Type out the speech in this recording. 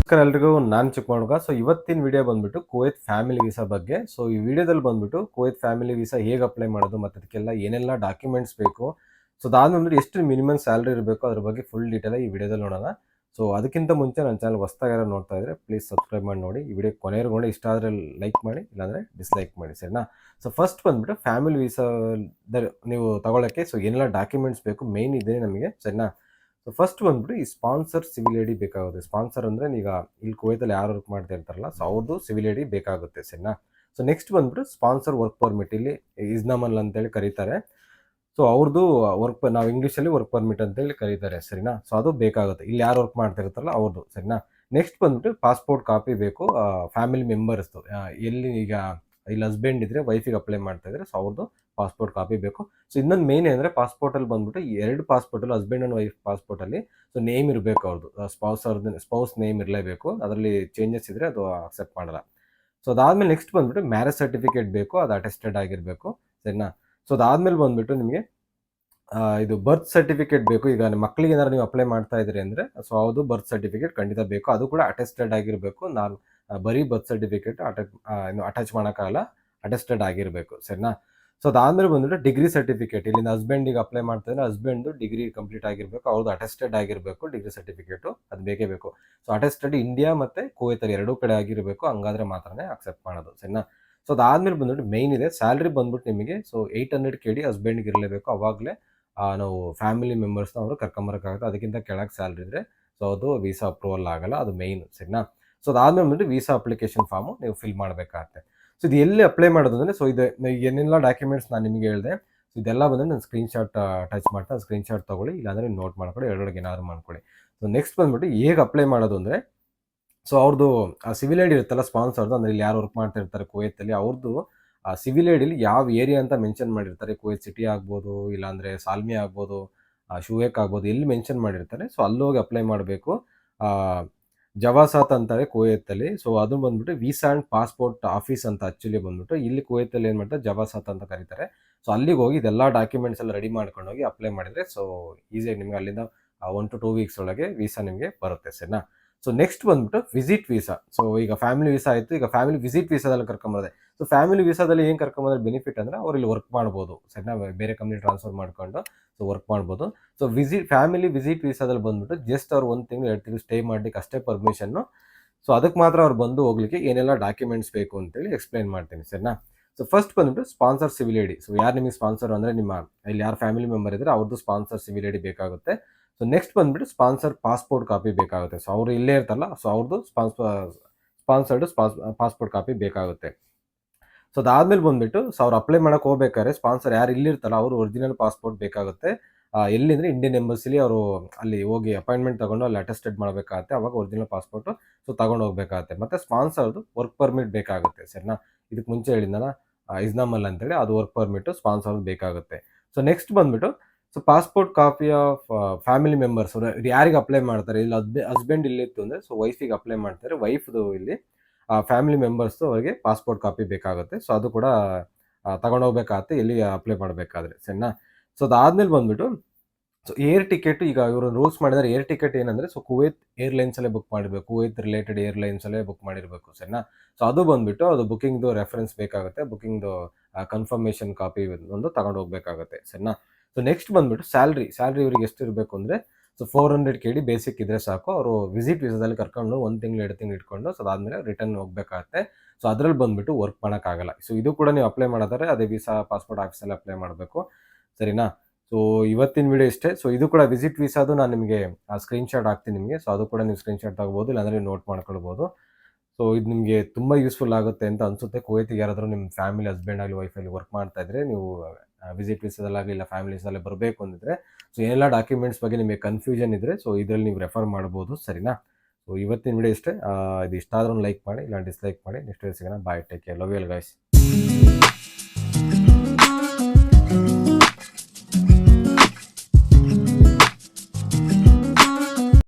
ನಮಸ್ಕಾರ ಎಲ್ರಿಗೂ, ನಾನು ಚಿಕ್ಕಮಗ. ಸೊ ಇವತ್ತಿನ ವಿಡಿಯೋ ಬಂದ್ಬಿಟ್ಟು ಕುವೈತ್ ಫ್ಯಾಮಿಲಿ ವೀಸಾ ಬಗ್ಗೆ. ಸೊ ಈ ವಿಡಿಯೋದಲ್ಲಿ ಬಂದ್ಬಿಟ್ಟು ಕುವೈತ್ ಫ್ಯಾಮಿಲಿ ವೀಸಾ ಹೇಗೆ ಅಪ್ಲೈ ಮಾಡೋದು ಮತ್ತು ಅದಕ್ಕೆಲ್ಲ ಏನೆಲ್ಲ ಡಾಕ್ಯುಮೆಂಟ್ಸ್ ಬೇಕು, ಸೊ ಅದಾದ್ಮೇಲೆ ಎಷ್ಟು ಮಿನಿಮಮ್ ಸ್ಯಾಲ್ರಿ ಇರಬೇಕು ಅದ್ರ ಬಗ್ಗೆ ಫುಲ್ ಡೀಟೇಲ್ ಈ ವಿಡಿಯೋದಲ್ಲಿ ನೋಡೋಣ. ಸೊ ಅದಕ್ಕಿಂತ ಮುಂಚೆ ನನ್ನ ಚಾನಲ್ ಹೊಸ್ದಾಗಿ ಯಾರು ನೋಡ್ತಾ ಇದ್ರೆ ಪ್ಲೀಸ್ ಸಬ್ಸ್ಕ್ರೈಬ್ ಮಾಡಿ ನೋಡಿ. ಈ ವಿಡಿಯೋ ಕೊನೆಯವರೆಗೂ ನೋಡಿ, ಇಷ್ಟ ಆದರೆ ಲೈಕ್ ಮಾಡಿ, ಇಲ್ಲಾಂದರೆ ಡಿಸ್ಲೈಕ್ ಮಾಡಿ, ಸರಿನಾ. ಸೊ ಫಸ್ಟ್ ಬಂದ್ಬಿಟ್ಟು ಫ್ಯಾಮಿಲಿ ವೀಸಾ ನೀವು ತಗೊಳ್ಳೋಕ್ಕೆ ಸೊ ಏನೆಲ್ಲ ಡಾಕ್ಯುಮೆಂಟ್ಸ್ ಬೇಕು ಮೇನ್ ಇದೆ ನಮಗೆ, ಸರಿನಾ. ಸೊ ಫಸ್ಟ್ ಬಂದ್ಬಿಟ್ಟು ಈ ಸ್ಪಾನ್ಸರ್ ಸಿವಿಲ್ ಐ ಡಿ ಬೇಕಾಗುತ್ತೆ. ಸ್ಪಾನ್ಸರ್ ಅಂದರೆ ಈಗ ಇಲ್ಲಿ ಕುವೈತಲ್ಲಿ ಯಾರು ವರ್ಕ್ ಮಾಡ್ತಾ ಇರ್ತಾರಲ್ಲ, ಸೊ ಅವ್ರದ್ದು ಸಿವಿಲ್ ಐ ಡಿ ಬೇಕಾಗುತ್ತೆ, ಸರಿನಾ. ಸೊ ನೆಕ್ಸ್ಟ್ ಬಂದ್ಬಿಟ್ಟು ಸ್ಪಾನ್ಸರ್ ವರ್ಕ್ ಪರ್ಮಿಟ್, ಇಲ್ಲಿ ಇಸ್ನಾಮಲ್ ಅಂತೇಳಿ ಕರೀತಾರೆ. ಸೊ ಅವ್ರದ್ದು ನಾವು ಇಂಗ್ಲೀಷಲ್ಲಿ ವರ್ಕ್ ಪರ್ಮಿಟ್ ಅಂತೇಳಿ ಕರೀತಾರೆ, ಸರಿನಾ. ಸೊ ಅದು ಬೇಕಾಗುತ್ತೆ, ಇಲ್ಲಿ ಯಾರು ವರ್ಕ್ ಮಾಡ್ತಾ ಇರ್ತಾರಲ್ಲ ಅವ್ರದ್ದು, ಸರಿನಾ. ನೆಕ್ಸ್ಟ್ ಬಂದ್ಬಿಟ್ಟು ಪಾಸ್ಪೋರ್ಟ್ ಕಾಪಿ ಬೇಕು ಫ್ಯಾಮಿಲಿ ಮೆಂಬರ್ಸ್ದು. ಎಲ್ಲಿ ಈಗ ಇಲ್ಲಿ ಹಸ್ಬೆಂಡ್ ಇದ್ರೆ ವೈಫಿಗೆ ಅಪ್ಲೈ ಮಾಡ್ತಾ ಇದ್ರೆ ಸೊ ಅವ್ರದ್ದು ಪಾಸ್ಪೋರ್ಟ್ ಕಾಪಿ ಬೇಕು. ಸೊ ಇನ್ನೊಂದು ಮೇನ್ ಏನಂದರೆ ಪಾಸ್ಪೋರ್ಟಲ್ಲಿ ಬಂದ್ಬಿಟ್ಟು ಈ ಎರಡು ಪಾಸ್ಪೋರ್ಟಲ್ಲಿ ಹಸ್ಬೆಂಡ್ ಆ್ಯಂಡ್ ವೈಫ್ ಪಾಸ್ಪೋರ್ಟಲ್ಲಿ ಸೊ ನೇಮ್ ಇರಬೇಕು ಅವ್ರದ್ದು, ಸ್ಪೌಸ್ ನೇಮ್ ಇರಲೇಬೇಕು. ಅದರಲ್ಲಿ ಚೇಂಜಸ್ ಇದ್ದರೆ ಅದು ಅಕ್ಸೆಪ್ಟ್ ಮಾಡಲ್ಲ. ಸೊ ಅದಾದಮೇಲೆ ನೆಕ್ಸ್ಟ್ ಬಂದ್ಬಿಟ್ಟು ಮ್ಯಾರೇಜ್ ಸರ್ಟಿಫಿಕೇಟ್ ಬೇಕು, ಅದು ಅಟೆಸ್ಟೆಡ್ ಆಗಿರಬೇಕು, ಸರಿನಾ. ಸೊ ಅದಾದಮೇಲೆ ಬಂದ್ಬಿಟ್ಟು ನಿಮಗೆ ಇದು ಬರ್ತ್ ಸರ್ಟಿಫಿಕೇಟ್ ಬೇಕು. ಈಗ ನಿಮ್ಮ ಮಕ್ಕಳಿಗೆ ಏನಾದ್ರು ನೀವು ಅಪ್ಲೈ ಮಾಡ್ತಾ ಇದ್ರಿ ಅಂದರೆ ಸೊ ಅದು ಬರ್ತ್ ಸರ್ಟಿಫಿಕೇಟ್ ಖಂಡಿತ ಬೇಕು, ಅದು ಕೂಡ ಅಟೆಸ್ಟೆಡ್ ಆಗಿರಬೇಕು. ನಾನು ಬರೀ ಬರ್ತ್ ಸರ್ಟಿಫಿಕೇಟ್ ಅಟ್ಯಾಚ್ ಮಾಡೋಕ್ಕಾಗಲ್ಲ, ಅಟೆಸ್ಟೆಡ್ ಆಗಿರಬೇಕು, ಸರಿನಾ. ಸೊ ಅದಾದಮೇಲೆ ಬಂದ್ಬಿಟ್ಟು ಡಿಗ್ರಿ ಸರ್ಟಿಫಿಕೇಟ್, ಇಲ್ಲಿಂದ ಹಸ್ಬೆಂಡಿಗೆ ಅಪ್ಲೈ ಮಾಡ್ತಾ ಇದ್ರೆ ಹಸ್ಬೆಂಡು ಡಿಗ್ರಿ ಕಂಪ್ಲೀಟ್ ಆಗಿರಬೇಕು, ಅವ್ರದ್ದು ಅಟೆಸ್ಟೆಡ್ ಆಗಿರಬೇಕು ಡಿಗ್ರಿ ಸರ್ಟಿಫಿಕೇಟು, ಅದು ಬೇಕೇ ಬೇಕು. ಸೊ ಅಟೆಸ್ಟೆಡ್ ಇಂಡಿಯಾ ಮತ್ತು ಕುವೈತಲ್ಲಿ ಎರಡೂ ಕಡೆ ಆಗಿರಬೇಕು, ಹಂಗಾದ್ರೆ ಮಾತ್ರನೇ ಅಕ್ಸೆಪ್ಟ್ ಮಾಡೋದು, ಸರಿನಾ. ಸೊ ಅದಾದಮೇಲೆ ಬಂದ್ಬಿಟ್ಟು ಮೇಯ್ನ್ ಇದೆ ಸ್ಯಾಲ್ರಿ ಬಂದ್ಬಿಟ್ಟು ನಿಮಗೆ ಸೊ 800 KD ಹಸ್ಬೆಂಡ್ಗೆ ಇರಲೇಬೇಕು, ಅವಾಗಲೇ ನಾವು ಫ್ಯಾಮಿಲಿ ಮೆಂಬರ್ಸ್ನ ಅವರು ಕರ್ಕೊಂಬರೋಕ್ಕಾಗುತ್ತೆ. ಅದಕ್ಕಿಂತ ಕೆಳಗೆ ಸ್ಯಾಲ್ರಿ ಇದ್ದರೆ ಸೊ ಅದು ವೀಸಾ ಅಪ್ರೂವಲ್ ಆಗಲ್ಲ, ಅದು ಮೇಯ್ನು, ಸರಿನಾ. ಸೊ ಅದಾದಮೇಲೆ ಬಂದ್ಬಿಟ್ಟು ವೀಸಾ ಅಪ್ಲಿಕೇಶನ್ ಫಾರ್ಮು ನೀವು ಫಿಲ್ ಮಾಡಬೇಕಾಗತ್ತೆ. ಸೊ ಇದು ಎಲ್ಲಿ ಅಪ್ಲೈ ಮಾಡೋದು ಅಂದರೆ ಸೊ ಇದು ಏನೆಲ್ಲ ಡಾಕ್ಯುಮೆಂಟ್ಸ್ ನಾನು ನಿಮಗೆ ಹೇಳಿದೆ, ಸೊ ಇದೆಲ್ಲ ಬಂದರೆ ನಾನು ಸ್ಕ್ರೀನ್ಶಾಟ್ ಅಟ್ಯಾಚ್ ಮಾಡ್ತಾ ಸ್ಕ್ರೀನ್ಶಾಟ್ ತೊಗೊಳ್ಳಿ, ಇಲ್ಲಾಂದರೆ ನೋಟ್ ಮಾಡ್ಕೊಳ್ಳಿ, ಎರಡೊಳಗೆ ಏನಾದ್ರು ಮಾಡ್ಕೊಳ್ಳಿ. ಸೊ ನೆಕ್ಸ್ಟ್ ಬಂದ್ಬಿಟ್ಟು ಹೇಗೆ ಅಪ್ಲೈ ಮಾಡೋದು ಅಂದರೆ ಸೊ ಅವ್ರದ್ದು ಆ ಸಿವಿಲ್ ಐ ಡಿ ಇರುತ್ತಲ್ಲ ಸ್ಪಾನ್ಸರ್ದು, ಅಂದರೆ ಇಲ್ಲಿ ಯಾರು ವರ್ಕ್ ಮಾಡ್ತಾ ಇರ್ತಾರೆ ಕುವೈತಲ್ಲಿ ಅವ್ರದ್ದು ಆ ಸಿವಿಲ್ ಐ ಡಿಲಿ ಯಾವ ಏರಿಯಾ ಅಂತ ಮೆನ್ಷನ್ ಮಾಡಿರ್ತಾರೆ, ಕುವೈತ್ ಸಿಟಿ ಆಗ್ಬೋದು, ಇಲ್ಲಾಂದರೆ ಸಾಲ್ಮಿ ಆಗ್ಬೋದು, ಶೂಯೇಕ್ ಆಗ್ಬೋದು, ಎಲ್ಲಿ ಮೆನ್ಷನ್ ಮಾಡಿರ್ತಾರೆ ಸೊ ಅಲ್ಲೋಗಿ ಅಪ್ಲೈ ಮಾಡಬೇಕು. ಜವಾಸಾತ್ ಅಂತಾರೆ ಕುವೈತಲ್ಲಿ. ಸೊ ಅದು ಬಂದ್ಬಿಟ್ಟು ವೀಸಾ ಆ್ಯಂಡ್ ಪಾಸ್ಪೋರ್ಟ್ ಆಫೀಸ್ ಅಂತ ಆ್ಯಕ್ಚುಲಿ ಬಂದ್ಬಿಟ್ಟು, ಇಲ್ಲಿ ಕುವೈತಲ್ಲಿ ಏನು ಮಾಡ್ತಾರೆ ಜವಾಸಾತ್ ಅಂತ ಕರೀತಾರೆ. ಸೊ ಅಲ್ಲಿಗೆ ಹೋಗಿ ಇದೆಲ್ಲ ಡಾಕ್ಯುಮೆಂಟ್ಸ್ ಎಲ್ಲ ರೆಡಿ ಮಾಡ್ಕೊಂಡು ಹೋಗಿ ಅಪ್ಲೈ ಮಾಡಿದರೆ ಸೊ ಈಸಿಯಾಗಿ ನಿಮ್ಗೆ ಅಲ್ಲಿಂದ 1 to 2 weeks ಒಳಗೆ ವೀಸಾ ನಿಮಗೆ ಬರುತ್ತೆ, ಸರಿನಾ. ಸೊ ನೆಕ್ಸ್ಟ್ ಬಂದ್ಬಿಟ್ಟು ವಿಸಿಟ್ ವೀಸಾ. ಸೊ ಈಗ ಫ್ಯಾಮಿಲಿ ವೀಸಾ ಆಯಿತು, ಈಗ ಫ್ಯಾಮಿಲಿ ವಿಸಿಟ್ ವೀಸಾದಲ್ಲಿ ಕರ್ಕೊಂಬರೋದೆ. ಸೊ ಫ್ಯಾಮಿಲಿ ವೀಸಾದಲ್ಲಿ ಏನು ಕರ್ಕೊಂಬಂದ್ರೆ ಬೆನಿಫಿಟ್ ಅಂದರೆ ಅವ್ರು ಇಲ್ಲಿ ವರ್ಕ್ ಮಾಡ್ಬೋದು, ಸರಿನಾ, ಬೇರೆ ಕಂಪ್ನಿ ಟ್ರಾನ್ಸ್ಫರ್ ಮಾಡ್ಕೊಂಡು ಸೊ ವರ್ಕ್ ಮಾಡ್ಬೋದು. ಸೊ ಫ್ಯಾಮಿಲಿ ವಿಸಿಟ್ ವೀಸಾದಲ್ಲಿ ಬಂದ್ಬಿಟ್ಟು ಜಸ್ಟ್ ಅವ್ರು 1 ತಿಂಗಳು 2 ತಿಂಗಳು ಸ್ಟೇ ಮಾಡ್ಲಿಕ್ಕೆ ಅಷ್ಟೇ ಪರ್ಮಿಷನ್ನು. ಸೊ ಅದಕ್ಕೆ ಮಾತ್ರ ಅವ್ರು ಬಂದು ಹೋಗ್ಲಿಕ್ಕೆ ಏನೆಲ್ಲ ಡಾಕ್ಯುಮೆಂಟ್ಸ್ ಬೇಕು ಅಂತೇಳಿ ಎಕ್ಸ್ಪ್ಲೈನ್ ಮಾಡ್ತೀನಿ, ಸರಿನಾ. ಸೊ ಫಸ್ಟ್ ಬಂದ್ಬಿಟ್ಟು sponsor civil I D. So ಯಾರು ನಿಮಗೆ ಸ್ಪಾನ್ಸರ್ ಅಂದರೆ ನಿಮ್ಮ ಇಲ್ಲಿ ಯಾರು ಫ್ಯಾಮಿಲಿ ಮೆಂಬರ್ ಇದ್ದರೆ ಅವ್ರದ್ದು ಸ್ಪಾನ್ಸರ್ ಸಿವಿಲ್ ಐ ಡಿ ಬೇಕಾಗುತ್ತೆ. ಸೊ ನೆಕ್ಸ್ಟ್ ಬಂದ್ಬಿಟ್ಟು ಸ್ಪಾನ್ಸರ್ ಪಾಸ್ಪೋರ್ಟ್ ಕಾಪಿ ಬೇಕಾಗುತ್ತೆ. ಸೊ ಅವರು ಇಲ್ಲೇ ಇರ್ತಾರಲ್ಲ ಸೊ ಅವ್ರದ್ದು ಸ್ಪಾನ್ಸರ್ಡ್ ಪಾಸ್ಪೋರ್ಟ್ ಕಾಪಿ ಬೇಕಾಗುತ್ತೆ. ಸೊ ಅದಾದಮೇಲೆ ಬಂದ್ಬಿಟ್ಟು ಸೊ ಅವ್ರು ಅಪ್ಲೈ ಮಾಡೋಕೆ ಹೋಗ್ಬೇಕಾದ್ರೆ ಸ್ಪಾನ್ಸರ್ ಯಾರು ಇಲ್ಲಿರ್ತಾರಲ್ಲ ಅವರು ಒರಿಜಿನಲ್ ಪಾಸ್ಪೋರ್ಟ್ ಬೇಕಾಗುತ್ತೆ. ಎಲ್ಲಿಂದರೆ ಇಂಡಿಯನ್ ಎಂಬಸಿಲಿ ಅವರು ಅಲ್ಲಿ ಹೋಗಿ ಅಪಾಯಿಂಟ್ಮೆಂಟ್ ತೊಗೊಂಡು ಅಲ್ಲಿ ಅಟೆಸ್ಟೆಡ್ ಮಾಡಬೇಕಾಗುತ್ತೆ, ಅವಾಗ ಒರಿಜಿನಲ್ ಪಾಸ್ಪೋರ್ಟು ಸೊ ತೊಗೊಂಡು ಹೋಗ್ಬೇಕಾಗುತ್ತೆ. ಮತ್ತು ಸ್ಪಾನ್ಸರ್ದು ವರ್ಕ್ ಪರ್ಮಿಟ್ ಬೇಕಾಗುತ್ತೆ, ಸರಿನಾ. ಇದಕ್ಕೆ ಮುಂಚೆ ಹೇಳಿದ್ನಲ್ಲ ಇಸ್ನಾಮಲ್ ಅಂತೇಳಿ, ಅದು ವರ್ಕ್ ಪರ್ಮಿಟು ಸ್ಪಾನ್ಸರ್ದು ಬೇಕಾಗುತ್ತೆ. ಸೊ ನೆಕ್ಸ್ಟ್ ಬಂದ್ಬಿಟ್ಟು so passport copy of family members, ಯಾರಿಗೆ ಅಪ್ಲೈ ಮಾಡ್ತಾರೆ, ಇಲ್ಲಿ ಹಸ್ಬೆಂಡ್ ಇಲ್ಲಿತ್ತು ಅಂದರೆ ಸೊ ವೈಫಿಗೆ ಅಪ್ಲೈ ಮಾಡ್ತಾರೆ, ವೈಫ್ದು ಇಲ್ಲಿ ಫ್ಯಾಮಿಲಿ ಮೆಂಬರ್ಸ್ದು ಅವರಿಗೆ ಪಾಸ್ಪೋರ್ಟ್ ಕಾಪಿ ಬೇಕಾಗುತ್ತೆ. ಸೊ ಅದು ಕೂಡ ತಗೊಂಡೋಗ್ಬೇಕಾಗತ್ತೆ ಎಲ್ಲಿ ಅಪ್ಲೈ ಮಾಡಬೇಕಾದ್ರೆ, ಸರಿನಾ. ಸೊ ಅದಾದಮೇಲೆ ಬಂದ್ಬಿಟ್ಟು ಸೊ ಏರ್ ಟಿಕೆಟ್, ಈಗ ಇವರು ರೂಲ್ಸ್ ಮಾಡಿದರೆ ಏರ್ ಟಿಕೆಟ್ ಏನಂದರೆ ಸೊ ಕುವೈತ್ ಏರ್ಲೈನ್ಸಲ್ಲೇ ಬುಕ್ ಮಾಡಿರಬೇಕು, ಕುವೈತ್ ರಿಲೇಟೆಡ್ ಏರ್ಲೈನ್ಸಲ್ಲೇ ಬುಕ್ ಮಾಡಿರಬೇಕು, ಸರಿನಾ. ಸೊ ಅದು ಬಂದ್ಬಿಟ್ಟು ಅದು ಬುಕ್ಕಿಂಗ್ದು ರೆಫರೆನ್ಸ್ ಬೇಕಾಗುತ್ತೆ, ಬುಕ್ಕಿಂಗ್ದು ಕನ್ಫರ್ಮೇಷನ್ ಕಾಪಿ ಒಂದು ತಗೊಂಡು ಹೋಗ್ಬೇಕಾಗುತ್ತೆ, ಸರಿನಾ. ಸೊ ನೆಕ್ಸ್ಟ್ ಬಂದ್ಬಿಟ್ಟು ಸ್ಯಾಲ್ರಿ ಇವರಿಗೆ ಎಷ್ಟು ಇರಬೇಕು ಅಂದರೆ ಸೊ 400 KD ಬೇಸಿಕ್ ಇದ್ರೆ ಸಾಕು. ಅವರು ವಿಸಿಟ್ ವೀಸಾದಲ್ಲಿ ಕರ್ಕೊಂಡು 1 ತಿಂಗಳು 2 ತಿಂಗಳು ಇಟ್ಕೊಂಡು ಸೊ ಅದಾದಮೇಲೆ ರಿಟರ್ನ್ ಹೋಗ್ಬೇಕಾಗತ್ತೆ. ಸೊ ಅದರಲ್ಲಿ ಬಂದ್ಬಿಟ್ಟು ವರ್ಕ್ ಮಾಡೋಕ್ಕಾಗಲ್ಲ. ಸೊ ಇದು ಕೂಡ ನೀವು ಅಪ್ಲೈ ಮಾಡಿದ್ರೆ ಅದೇ ವೀಸಾ ಪಾಸ್ಪೋರ್ಟ್ ಆಫೀಸಲ್ಲಿ ಅಪ್ಲೈ ಮಾಡಬೇಕು, ಸರಿನಾ. ಸೊ ಇವತ್ತಿನ ವಿಡಿಯೋ ಇಷ್ಟೇ. ಸೊ ಇದು ಕೂಡ ವಿಸಿಟ್ ವೀಸಾದು ನಾನು ನಿಮಗೆ ಸ್ಕ್ರೀನ್ಶಾಟ್ ಹಾಕ್ತೀನಿ ನಿಮಗೆ. ಸೊ ಅದು ಕೂಡ ನೀವು ಸ್ಕ್ರೀನ್ಶಾಟ್ ತಗೋಬೋದು, ಇಲ್ಲಾಂದರೆ ನೋಟ್ ಮಾಡ್ಕೊಳ್ಬೋದು. ಸೊ ಇದು ನಿಮಗೆ ತುಂಬ ಯೂಸ್ಫುಲ್ ಆಗುತ್ತೆ ಅಂತ ಅನಿಸುತ್ತೆ. ಕುವೈತಿಗೆ ಯಾರಾದರೂ ನಿಮ್ಮ ಫ್ಯಾಮಿಲಿ ಹಸ್ಬೆಂಡ್ ಆಗಲಿ ವೈಫಲ್ಲಿ ವರ್ಕ್ ಮಾಡ್ತಾ ಇದ್ದರೆ, ನೀವು ವಿಸಿಟ್ ವೀಸಾದಲ್ಲಾಗಲಿ ಇಲ್ಲ ಫ್ಯಾಮಿಲಿ ವೀಸಾದಲ್ಲಿ ಬರಬೇಕು ಅಂದಿದ್ರೆ ಸೊ ಏನೆಲ್ಲ ಡಾಕ್ಯುಮೆಂಟ್ಸ್ ಬಗ್ಗೆ ನಿಮಗೆ ಕನ್ಫ್ಯೂಷನ್ ಇದ್ದರೆ ಸೊ ಇದರಲ್ಲಿ ನೀವು ರೆಫರ್ ಮಾಡ್ಬೋದು, ಸರಿನಾ. ಸೊ ಇವತ್ತಿನ ವಿಡಿಯೋ ಇಷ್ಟೇ. ಇದು ಇಷ್ಟ ಆದ್ರೂ ಲೈಕ್ ಮಾಡಿ, ಇಲ್ಲ ಡಿಸ್ಲೈಕ್ ಮಾಡಿ. ನೆಕ್ಸ್ಟ್ ವಿಡಿಯೋ ಸಿಗೋಣ. Bye, take care, love you all guys.